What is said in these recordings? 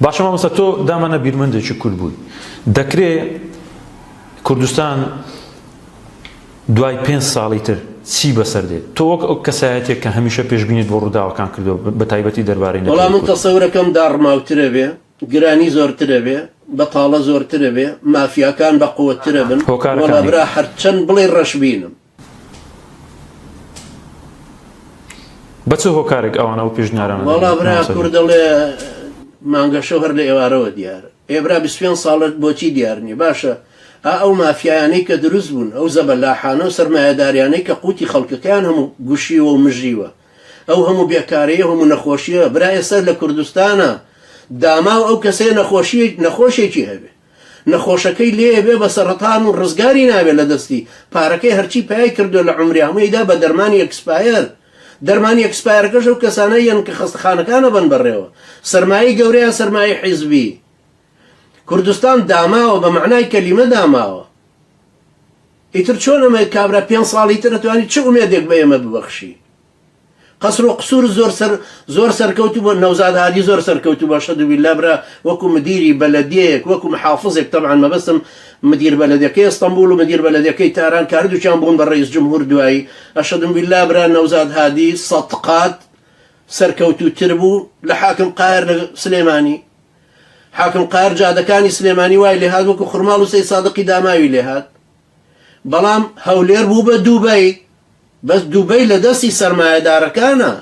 باشە مامۆستا تۆ دامانە بیرمەندێکی کورد بووی دەکرێت کوردستان دوای 5 ساڵی تر چی بەسەر دێت تۆ وەک ئەو کەسایەتێک کە هەمیشە پێشبینیت بۆ ڕووداوەکان کردووە بە تایبەتی دەربارەی وەڵام من تەسەورەکەم داڕماوترە بێ گرانی زۆرترە بێ بەتاڵە زۆرترە بێ مافیاکان بە قووەترە بن وەڵا برا هەرچەند بڵێ ڕەش بینم بە چ هۆکارێک ئەوانە و پێشنیارانە وەڵا برا کوور دەڵێ مانگە شەو هەر لە ئێوارەوە دیارە ئێبرا 25 ساڵت بۆچی دیار نیە باشە ئەو مافیایانەی کە دروست بوون ئەو زەبەلاحانە و سەرمایەداریانەی کە قوتی خەڵکەکان هەموو گوشیوە و مژیوە ئەو هەموو بێکارەیە هەموو نەخۆشیە برا ئێستا لە کوردستانە داما و ئەو کەسەیە نەخۆشیێکی هەبێ نەخۆشەکەی لێ بێ بە سەرەتان و ڕزگاری نابێت لە دەستی پارەکەی هەرچی پای کردو لە عمری هەموویدا بە دەرمانی ئەکسپایر دەرمانی ئەکسپایرەکەش ئەو کەسانەیەن کە خەستەخانەکانە بن بەڕێوە سەرمایی گەورەیە سەرمایی حیزبی کوردستان داماوە بە معنای کەلیمە داماوە ئیتر چۆن ئەمە کابرا 5 ساڵی تر دەتوانیت چه ئومێدێک بە ئێمە ببەخشی قەسر و قسوور زۆر سەرکەوتو بۆ نەوزاد هادی زۆر سەرکەوتو بە شەدو بیللا برا وەکو مدیری بەلەدیەیەک وەکو محافظێک طبعا مەبەستم مدیر بەلەدیەکەی ئەستەمبول و مدیر بەلەدیەکەی تاران کاردووچیان بوون بە ڕئیس جمهور دوایی ئەشەدم بیللا برا نەوزاد هادی سەدقات سەرکەوتوتر بوو لە حاکم قاهر لە سلێمانی حاکم قاهر جادەکانی سلێمانی وای لێ هات وەکو خورماڵ و سەی سادقی داماوی لێ هات بەڵام هەولێر بوو بە دووبەی بەس دووبەی لە دەستی سەرمایەدارەکانە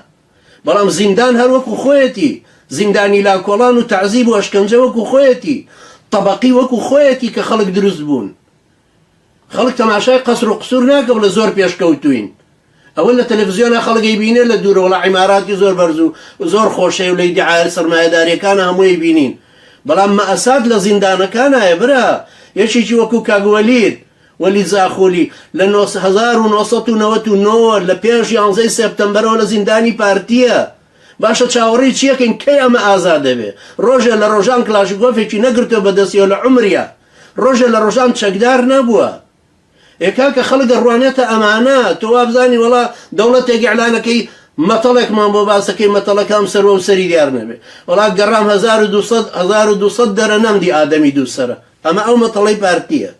بەڵام زیندان هەر وەکو خۆیەتی زیندانی لاکۆڵان و تعزیب و ئەشکەنجە وەکو خۆیەتی طەبەقی وەکو خۆیەتی کە خەڵک دروست بوون خەڵک تەماشای قەسر و قسوور ناکە بڵێ زۆر پێشکەوتوین ئەوە لە تەلەڤیزیۆنە خەڵکی بینێ لە دوورە وڵا عیماراتی زۆر بەرز و زۆر خۆشەی و لە ئیدعای سەرمایەداریەکانە هەمووی بینین بەڵام مەئەسات لە زیندانەکانایە برا یەکێکی وەکو کاگوەلید وەلی زاخۆلی لە 1999 لە پێش 11 سێپتەمبەرەوە لە زیندانی پارتیە باشە چاوەڕێی چیەکەین کەی ئەمە ئازاد دەبێ ڕۆژێ لە ڕۆژان کلاشگۆفێکی نەگرتووە بەدەستیەوە لە عمریە ڕۆژێ لە ڕۆژان چەکدار نەبووە ئێکا کە خەڵک ڕوانێتە ئەمانە تۆ وابزانی وەڵا دەوڵەتێک ئیعلانەکەی مەتەڵێکمان بۆ باسەکەی مەتەڵەکەم سەرەوە و سەری دیار نەبێ وەڵا گەڕام 1200 دەرە نەمدی ئادەمی دووسەرە ئەمە ئەو مەتەڵەی پارتیە